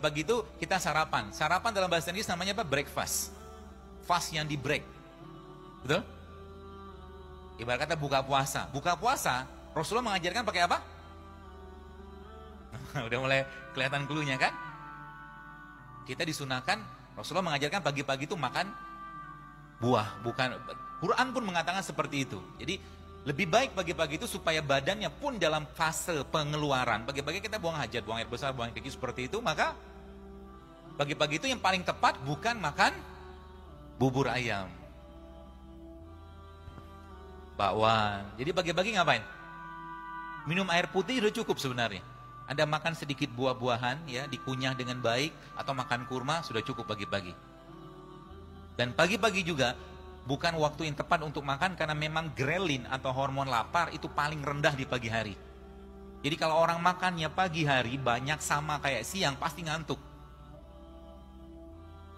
pagi-pagi itu kita sarapan. Sarapan dalam bahasa Inggris namanya apa? Breakfast. Fast yang di break. Betul? Ibarat kata buka puasa. Buka puasa, Rasulullah mengajarkan pakai apa? Udah mulai kelihatan cluenya kan? Kita disunahkan, Rasulullah mengajarkan pagi-pagi itu makan buah. Bukan, Quran pun mengatakan seperti itu. Jadi lebih baik pagi-pagi itu supaya badannya pun dalam fase pengeluaran. Pagi-pagi kita buang hajat, buang air besar, buang air kecil seperti itu. Maka pagi-pagi itu yang paling tepat bukan makan bubur ayam, bakwan. Jadi pagi-pagi ngapain? Minum air putih udah cukup sebenarnya. Anda makan sedikit buah-buahan, ya, dikunyah dengan baik, atau makan kurma sudah cukup pagi-pagi. Dan pagi-pagi juga bukan waktu yang tepat untuk makan karena memang grelin atau hormon lapar itu paling rendah di pagi hari. Jadi kalau orang makannya pagi hari banyak sama kayak siang pasti ngantuk.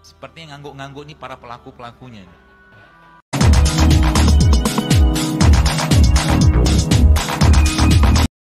Seperti yang ngangguk-ngangguk nih para pelaku-pelakunya.